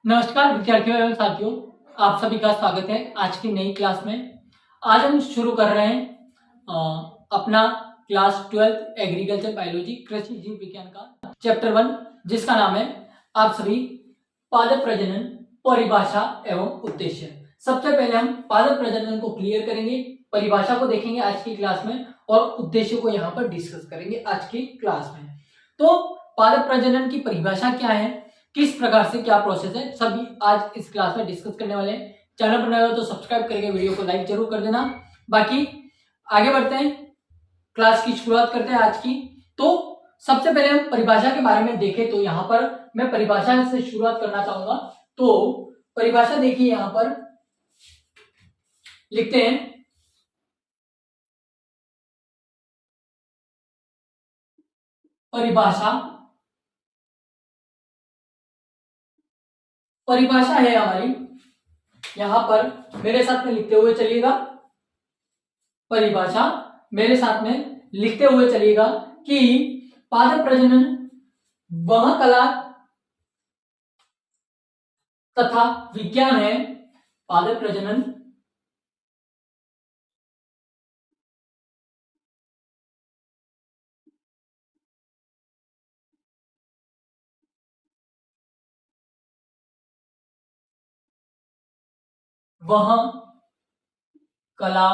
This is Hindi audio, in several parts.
नमस्कार विद्यार्थियों एवं साथियों, आप सभी का स्वागत है आज की नई क्लास में। आज हम शुरू कर रहे हैं अपना क्लास 12 एग्रीकल्चर बायोलॉजी कृषि जीव विज्ञान का चैप्टर 1, जिसका नाम है आप सभी पादप प्रजनन, परिभाषा एवं उद्देश्य। सबसे पहले हम पादप प्रजनन को क्लियर करेंगे, परिभाषा को देखेंगे आज की क्लास में और उद्देश्य को यहाँ पर डिस्कस करेंगे आज की क्लास में। तो पादप प्रजनन की परिभाषा क्या है, किस प्रकार से क्या प्रोसेस है, सभी आज इस क्लास में डिस्कस करने वाले हैं। चैनल पर नए हो तो सब्सक्राइब करके वीडियो को लाइक जरूर कर देना। बाकी आगे बढ़ते हैं, क्लास की शुरुआत करते हैं आज की। तो सबसे पहले हम परिभाषा के बारे में देखें तो यहाँ पर मैं परिभाषा से शुरुआत करना चाहूंगा। तो परिभाषा देखिए, यहाँ पर लिखते हैं परिभाषा। परिभाषा है हमारी, यहां पर मेरे साथ में लिखते हुए चलिएगा। परिभाषा मेरे साथ में लिखते हुए चलिएगा कि पादप प्रजनन वह कला तथा विज्ञान है। पादप प्रजनन वह कला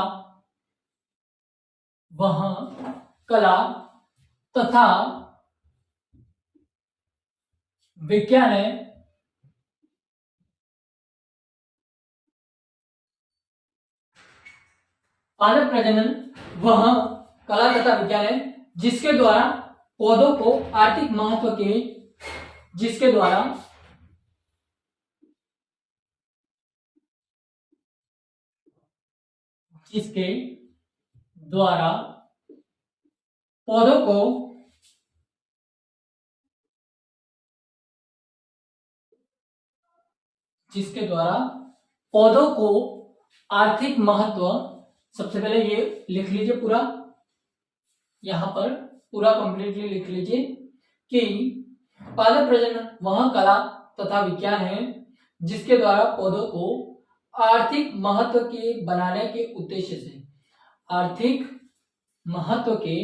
तथा विज्ञान है। पादप प्रजनन वह कला तथा विज्ञान है जिसके द्वारा पौधों को आर्थिक महत्व के जिसके द्वारा जिसके द्वारा पौधों को जिसके द्वारा पौधों को आर्थिक महत्व, सबसे पहले ये लिख लीजिए पूरा, यहां पर पूरा कंप्लीटली लिख लीजिए कि पादप प्रजनन वह कला तथा विज्ञान है जिसके द्वारा पौधों को आर्थिक महत्व के बनाने के उद्देश्य से आर्थिक महत्व के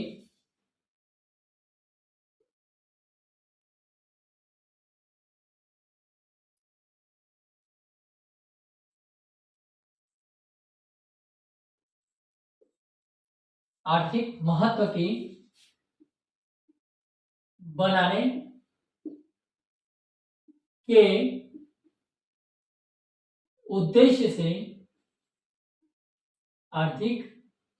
आर्थिक महत्व के बनाने के उद्देश्य से आर्थिक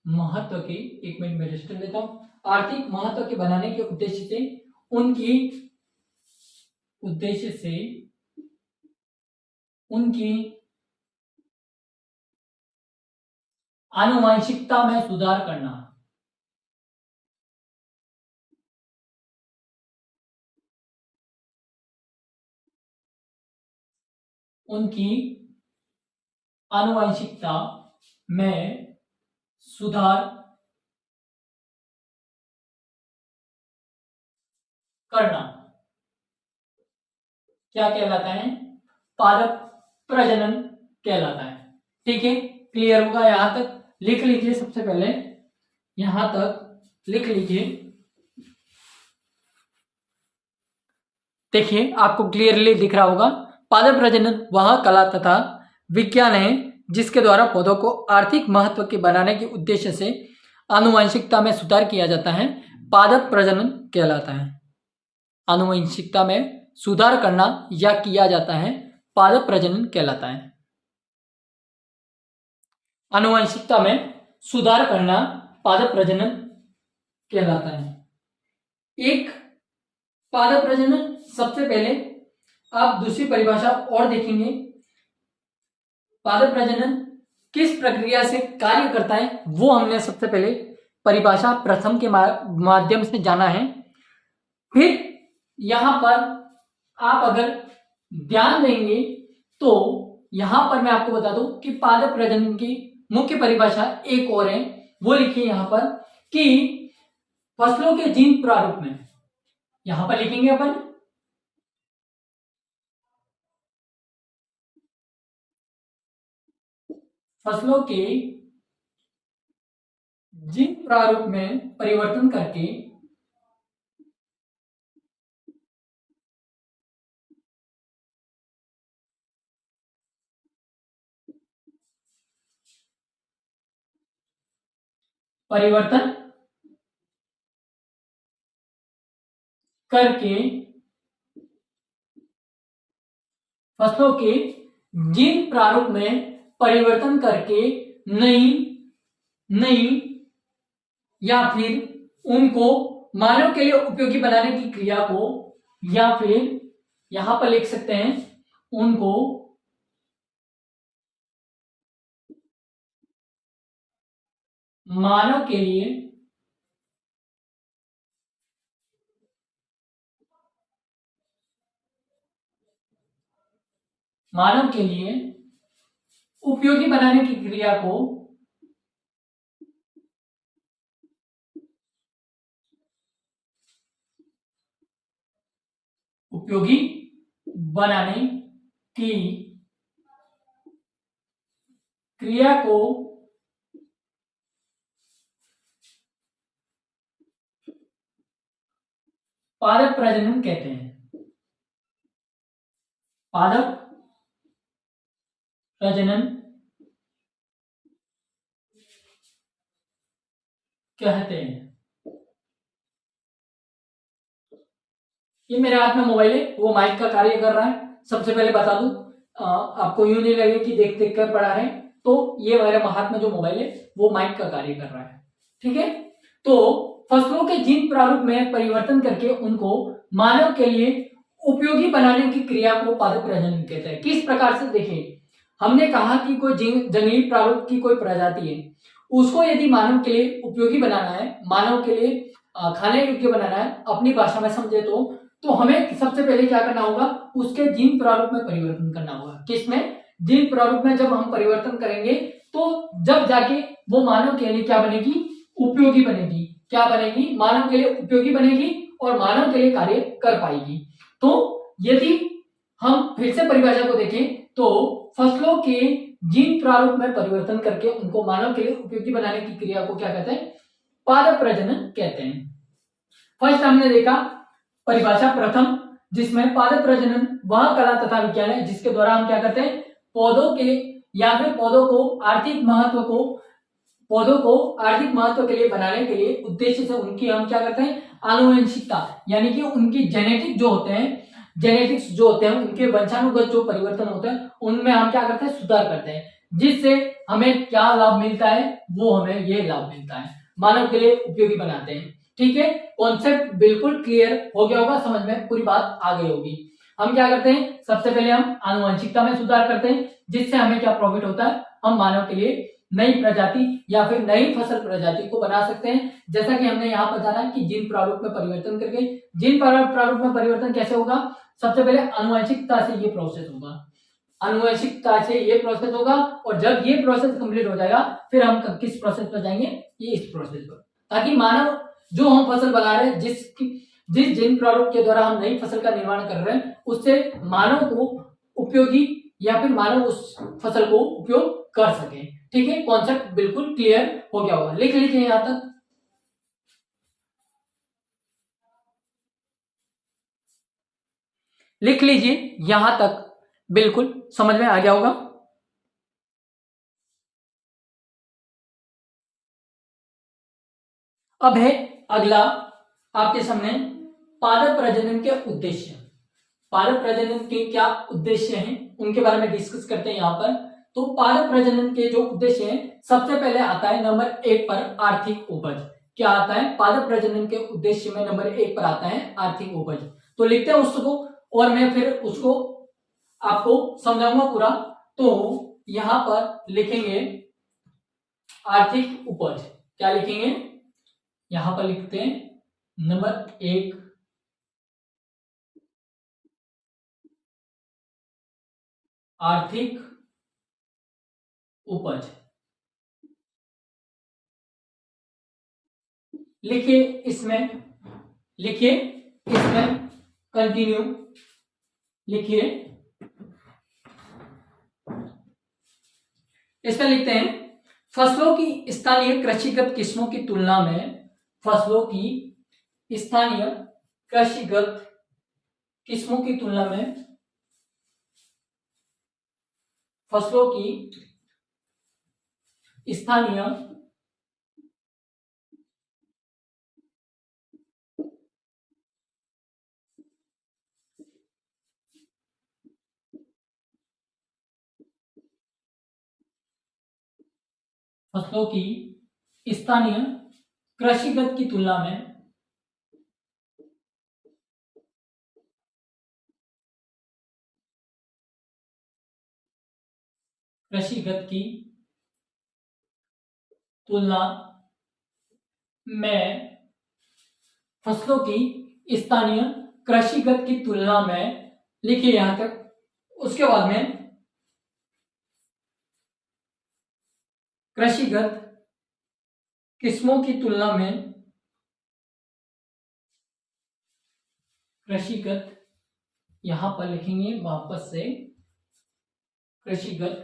महत्व के, एक मिनट में रजिस्टर लेता हूं, आर्थिक महत्व के बनाने के उद्देश्य से उनकी आनुवंशिकता में सुधार करना। उनकी आनुवंशिकता में सुधार करना क्या कहलाता है? पादप प्रजनन कहलाता है। ठीक है, क्लियर होगा? यहां तक लिख लीजिए, सबसे पहले यहां तक लिख लीजिए। देखिए, आपको क्लियरली दिख रहा होगा, पादप प्रजनन वह कला तथा विज्ञान है जिसके द्वारा पौधों को आर्थिक महत्व के बनाने के उद्देश्य से आनुवंशिकता में सुधार किया जाता है। पादप प्रजनन कहलाता है। आनुवंशिकता में सुधार करना या किया जाता है, पादप प्रजनन कहलाता है। आनुवंशिकता में सुधार करना पादप प्रजनन कहलाता है। एक पादप प्रजनन, सबसे पहले आप दूसरी परिभाषा और देखेंगे। पादप प्रजनन किस प्रक्रिया से कार्य करता है वो हमने सबसे पहले परिभाषा प्रथम के माध्यम से जाना है। फिर यहां पर आप अगर ध्यान देंगे तो यहां पर मैं आपको बता दूं कि पादप प्रजनन की मुख्य परिभाषा एक और है, वो लिखिए यहां पर कि फसलों के जीन प्रारूप में, यहां पर लिखेंगे अपन फसलों के जीन प्रारूप में परिवर्तन करके परिवर्तन करके फसलों के जीन प्रारूप में परिवर्तन करके नई नई या फिर उनको मानव के लिए उपयोगी बनाने की क्रिया को, या फिर यहां पर लिख सकते हैं उनको मानव के लिए उपयोगी बनाने की क्रिया को उपयोगी बनाने की क्रिया को पादप प्रजनन कहते हैं। पादप प्रजनन कहते हैं। ये मेरे हाथ में मोबाइल है, वो माइक का कार्य कर रहा है। सबसे पहले बता दूं, आपको यूं नहीं लगे कि देख देख कर पढ़ा रहे हैं, तो ये मेरे हाथ में जो मोबाइल है वो माइक का कार्य कर रहा है। ठीक है, तो फसलों के जीन प्रारूप में परिवर्तन करके उनको मानव के लिए उपयोगी बनाने की क्रिया को पादप प्रजनन कहते हैं। किस प्रकार से, देखिए हमने कहा कि कोई जंगली प्रारूप की कोई प्रजाति है, उसको यदि मानव के लिए उपयोगी बनाना है, मानव के लिए खाने योग्य बनाना है, अपनी भाषा में समझे तो हमें सबसे पहले क्या करना होगा, उसके जीन प्रारूप में परिवर्तन करना होगा। किसमें? जीन प्रारूप में जब हम परिवर्तन करेंगे तो जब जाके वो मानव के लिए क्या बनेगी, उपयोगी बनेगी। क्या बनेगी? मानव के लिए उपयोगी बनेगी और मानव के लिए कार्य कर पाएगी। तो यदि हम फिर से परिभाषा को देखें तो फसलों के जीन प्रारूप में परिवर्तन करके उनको मानव के लिए उपयोगी बनाने की क्रिया को क्या कहते हैं? पादप प्रजनन कहते हैं। फर्स्ट हमने देखा परिभाषा प्रथम, जिसमें पादप प्रजनन वह कला तथा विज्ञान है जिसके द्वारा हम क्या करते हैं, पौधों के या फिर पौधों को आर्थिक महत्व के लिए बनाने के लिए उद्देश्य से उनकी हम क्या करते हैं, आनुवंशिकता यानी कि उनकी जेनेटिक्स जो होते हैं उनके वंशानुगत जो परिवर्तन होते हैं उनमें हम क्या करते हैं, सुधार करते हैं, जिससे हमें क्या लाभ मिलता है, वो हमें ये लाभ मिलता है, मानव के लिए उपयोगी बनाते हैं। ठीक है, कॉन्सेप्ट बिल्कुल क्लियर हो गया होगा, समझ में पूरी बात आ गई होगी। हम क्या करते हैं, सबसे पहले हम आनुवंशिकता में सुधार करते हैं, जिससे हमें क्या प्रॉफिट होता है, हम मानव के लिए नई प्रजाति या फिर नई फसल प्रजाति को बना सकते हैं। जैसा कि हमने यहाँ पर जाना कि जीन प्रारूप में परिवर्तन करके, जीन प्रारूप में परिवर्तन कैसे होगा, सबसे पहले आनुवंशिकता से ये प्रोसेस होगा, और जब ये प्रोसेस कंप्लीट हो जाएगा फिर हम किस प्रोसेस पर जाएंगे, ये इस प्रोसेस पर, ताकि मानव जो हम फसल बना रहे हैं, जिस जीन प्रारूप के द्वारा हम नई फसल का निर्माण कर रहे हैं, उससे मानव को उपयोगी या फिर मानव उस फसल को उपयोग कर सके। ठीक है, कॉन्सेप्ट बिल्कुल क्लियर हो गया होगा। लिख लीजिए यहां तक। लिख लीजिए यहां तक, बिल्कुल समझ में आ गया होगा। अब है अगला आपके सामने पादप प्रजनन के उद्देश्य। पादप प्रजनन के क्या उद्देश्य हैं उनके बारे में डिस्कस करते हैं यहाँ पर। तो पादप प्रजनन के जो उद्देश्य हैं, सबसे पहले आता है नंबर 1 पर आर्थिक उपज। क्या आता है? पादप प्रजनन के उद्देश्य में नंबर 1 पर आता है आर्थिक उपज। तो लिखते हैं उसको और मैं फिर उसको आपको समझाऊंगा पूरा। तो यहां पर लिखेंगे आर्थिक उपज। क्या लिखेंगे? यहां पर लिखते हैं नंबर 1 आर्थिक उपज। लिखिए इसमें कंटिन्यू लिखिए। इसमें लिखते हैं फसलों की स्थानीय कृषिगत किस्मों की तुलना में, फसलों की स्थानीय कृषिगत किस्मों की तुलना में फसलों की स्थानीय फसलों की स्थानीय कृषिगत की तुलना में कृषिगत की तुलना में फसलों की स्थानीय कृषिगत की तुलना में, लिखिए यहां तक। उसके बाद में कृषिगत किस्मों की तुलना में कृषिगत, यहां पर लिखेंगे वापस से कृषिगत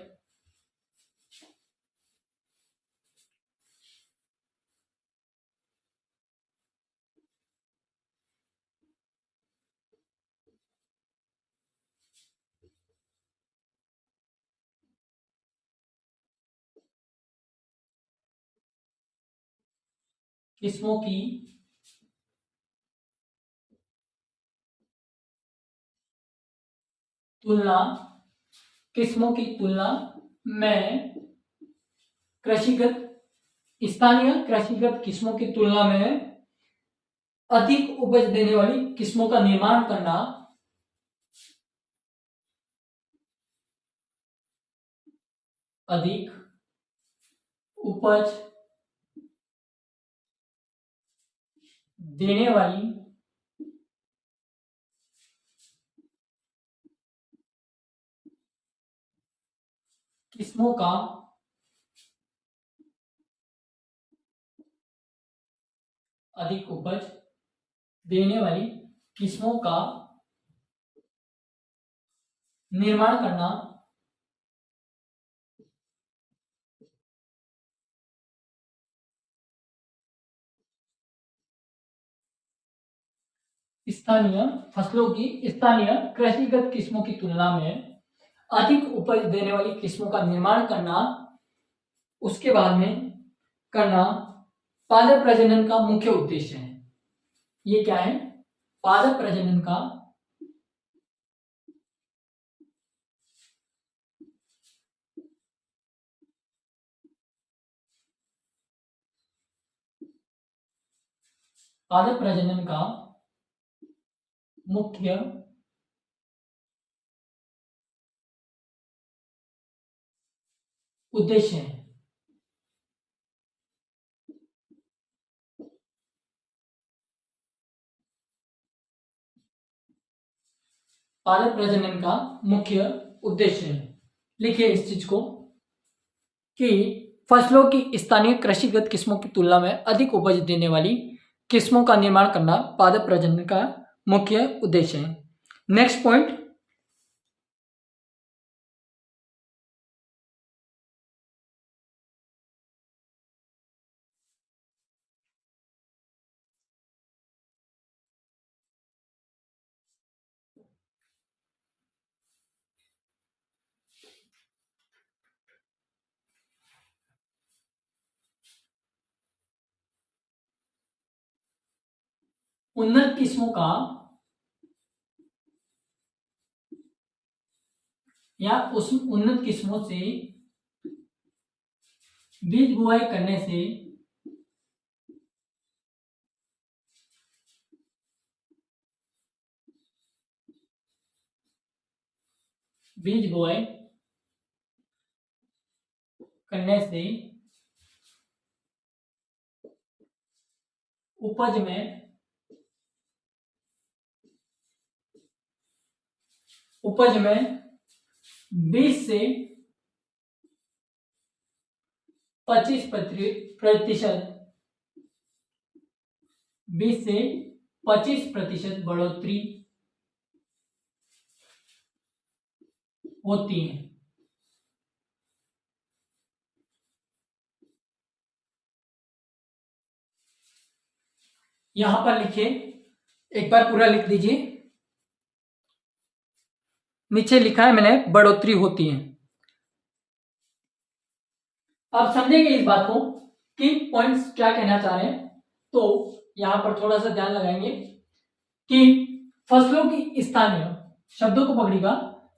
किस्मों की तुलना, किस्मों की तुलना में कृषिगत, स्थानीय कृषिगत किस्मों की तुलना में अधिक उपज देने वाली किस्मों का निर्माण करना, अधिक उपज देने वाली किस्मों का अधिक उपज देने वाली किस्मों का निर्माण करना स्थानीय फसलों की स्थानीय कृषिगत किस्मों की तुलना में अधिक उपज देने वाली किस्मों का निर्माण करना, उसके बाद में करना पादप प्रजनन का मुख्य उद्देश्य है। ये क्या है? पादप प्रजनन का पादप प्रजनन का मुख्य उद्देश्य है। पादप प्रजनन का मुख्य उद्देश्य है। लिखिए इस चीज को कि फसलों की स्थानीय कृषिगत किस्मों की तुलना में अधिक उपज देने वाली किस्मों का निर्माण करना पादप प्रजनन का मुख्य उद्देश्य है। नेक्स्ट पॉइंट, उन्नत किस्मों का या उस उन्नत किस्मों से बीज बुआई करने से बीज बुआई करने से उपज में 20 से 25% 20 से 25% बढ़ोतरी होती है। यहां पर लिखिए, एक बार पूरा लिख दीजिए। नीचे लिखा है मैंने बढ़ोतरी होती है। अब समझेंगे इस बात को कि पॉइंट्स क्या कहना चाह रहे हैं। तो यहां पर थोड़ा सा ध्यान लगाएंगे कि फसलों की स्थानीय, शब्दों को पकड़िएगा,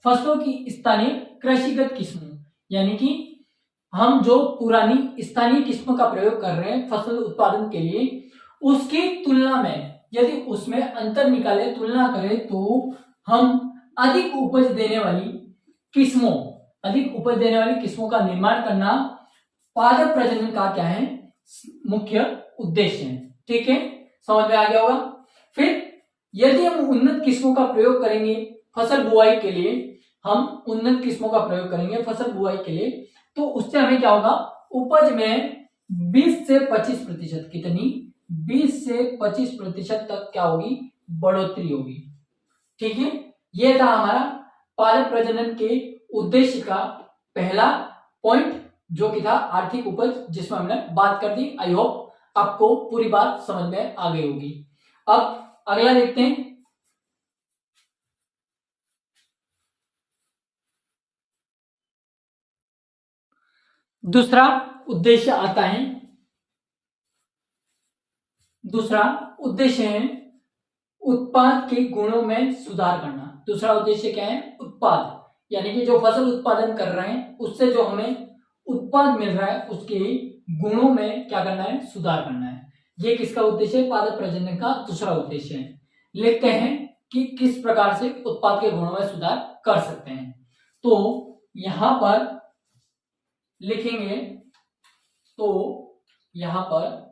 फसलों की स्थानीय कृषिगत किस्मों, यानी कि हम जो पुरानी स्थानीय किस्म का प्रयोग कर रहे हैं फसल उत्पादन के लिए, उसकी तुलना में यदि उसमें अंतर निकाले, तुलना करें, तो हम अधिक उपज देने वाली किस्मों, अधिक उपज देने वाली किस्मों का निर्माण करना पादप प्रजनन का क्या है, मुख्य उद्देश्य है। ठीक है, समझ में आ गया होगा। फिर यदि हम उन्नत किस्मों का प्रयोग करेंगे फसल बुआई के लिए, हम उन्नत किस्मों का प्रयोग करेंगे फसल बुआई के लिए, तो उससे हमें क्या होगा, उपज में 20 से 25%, कितनी, 20 से 25% तक क्या होगी, बढ़ोतरी होगी। ठीक है, यह था हमारा पादप प्रजनन के उद्देश्य का पहला पॉइंट, जो कि था आर्थिक उपज, जिसमें हमने बात कर दी। आई होप आपको पूरी बात समझ में आ गई होगी। अब अगला देखते हैं। दूसरा उद्देश्य आता है, दूसरा उद्देश्य है उत्पाद के गुणों में सुधार करना। दूसरा उद्देश्य क्या है, उत्पाद, यानी कि जो फसल उत्पादन कर रहे हैं उससे जो हमें उत्पाद मिल रहा है उसके गुणों में क्या करना है, सुधार करना है। ये किसका उद्देश्य है, पादप प्रजनन का दूसरा उद्देश्य है। लिखते हैं कि किस प्रकार से उत्पाद के गुणों में सुधार कर सकते हैं। तो यहां पर लिखेंगे, तो यहां पर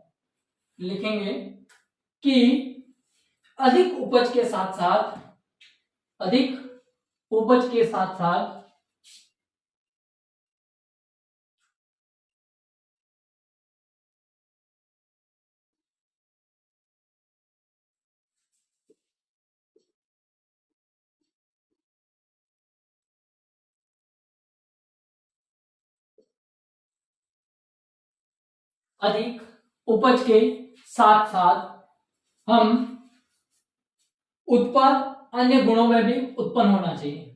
लिखेंगे कि अधिक उपज के साथ साथ, अधिक उपज के साथ साथ अधिक उपज के साथ साथ हम उत्पाद अन्य गुणों में भी उत्पन्न होना चाहिए।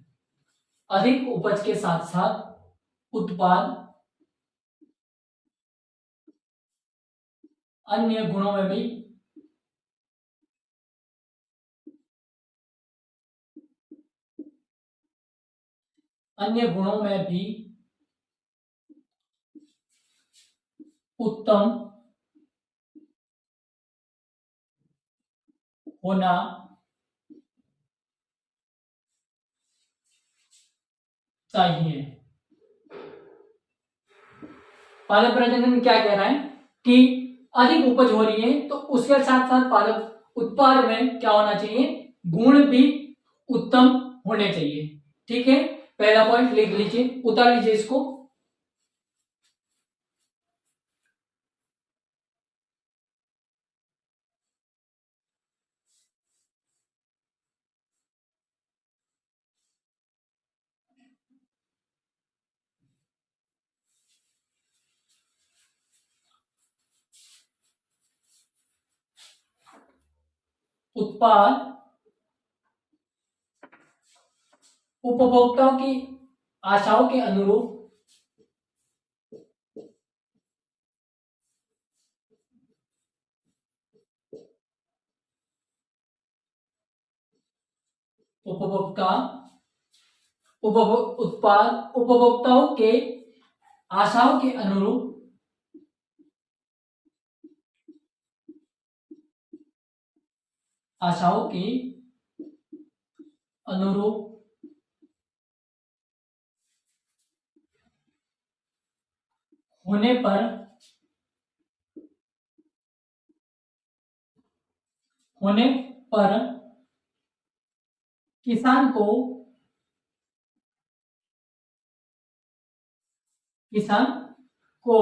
अधिक उपज के साथ साथ उत्पाद अन्य गुणों में भी अन्य गुणों में भी उत्तम होना चाहिए। पादप प्रजनन क्या कह रहा है कि अधिक उपज हो रही है तो उसके साथ साथ पादप उत्पाद में क्या होना चाहिए, गुण भी उत्तम होने चाहिए। ठीक है, पहला पॉइंट लिख लीजिए, उतार लीजिए इसको। उत्पाद उपभोक्ताओं की आशाओं के अनुरूप उपभोक्ता उत्पाद उपभोक्ताओं के आशाओं के अनुरूप आशाओं के अनुरूप होने पर होने पर किसान को किसान को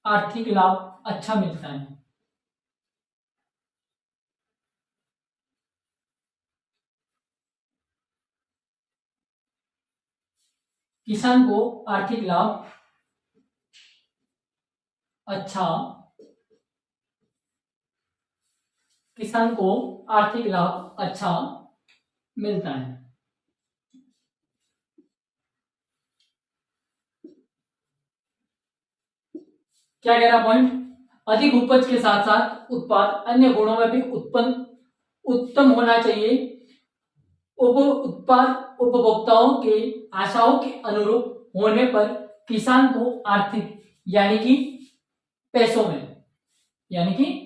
आर्थिक लाभ अच्छा मिलता है। किसान को आर्थिक लाभ अच्छा किसान को आर्थिक लाभ अच्छा मिलता है। क्या कह रहा पॉइंट? अधिक उपज के साथ साथ उत्पाद अन्य गुणों में भी उत्तम होना चाहिए। उत्पाद उपभोक्ताओं के आशाओं के अनुरूप होने पर किसान को आर्थिक यानी कि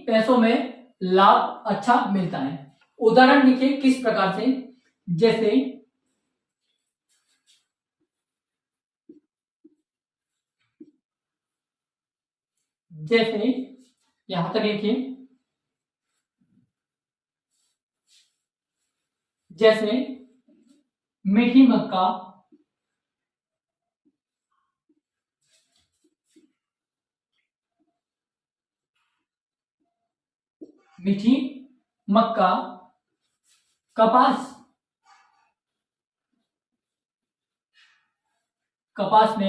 पैसों में लाभ अच्छा मिलता है। उदाहरण लिखिए किस प्रकार से, जैसे यहां तक लिखिए, जैसे मीठी मक्का कपास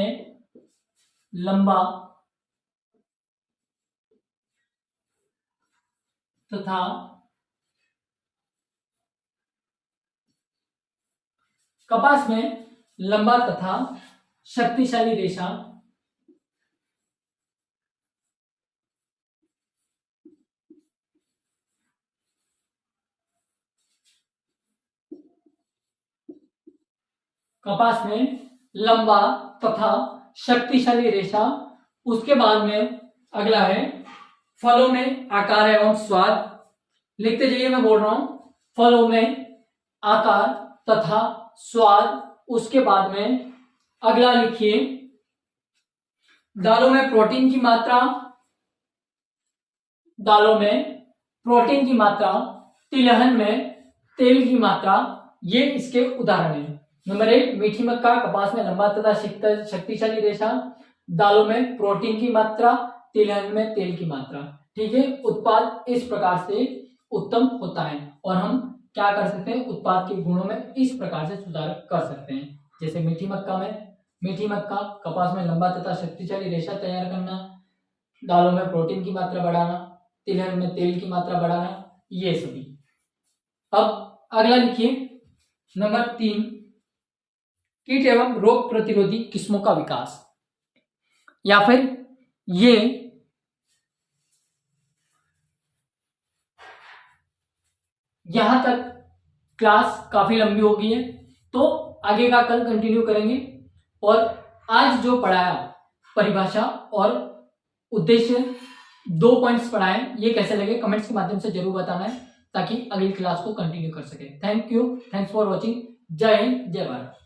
में लंबा तथा शक्तिशाली रेशा कपास में लंबा तथा शक्तिशाली रेशा। उसके बाद में अगला है फलों में आकार एवं स्वाद। लिखते जाइए, मैं बोल रहा हूं, फलों में आकार तथा स्वाद। उसके बाद में अगला लिखिए, दालों में प्रोटीन की मात्रा, तिलहन में तेल की मात्रा। ये इसके उदाहरण हैं। नंबर 1, मीठी मक्का, कपास में लंबा तथा शक्तिशाली रेशा, दालों में प्रोटीन की मात्रा, तिलहन में तेल की मात्रा। ठीक है, उत्पाद इस प्रकार से उत्तम होता है और हम क्या कर सकते हैं, उत्पाद के गुणों में इस प्रकार से सुधार कर सकते हैं। जैसे मीठी मक्का कपास में लंबा तथा शक्तिशाली रेशा तैयार करना, दालों में प्रोटीन की मात्रा बढ़ाना, तिलहन में तेल की मात्रा बढ़ाना, ये सभी। अब अगला लिखिए नंबर 3, कीट एवं रोग प्रतिरोधी किस्मों का विकास। या फिर ये यहां तक क्लास काफी लंबी हो गई है, तो आगे का कल कंटिन्यू करेंगे। और आज जो पढ़ाया, परिभाषा और उद्देश्य, 2 पॉइंट्स पढ़ाए, ये कैसे लगे कमेंट्स के माध्यम से जरूर बताना है, ताकि अगली क्लास को कंटिन्यू कर सके। Thank you, thanks for watching. जय हिंद, जय भारत।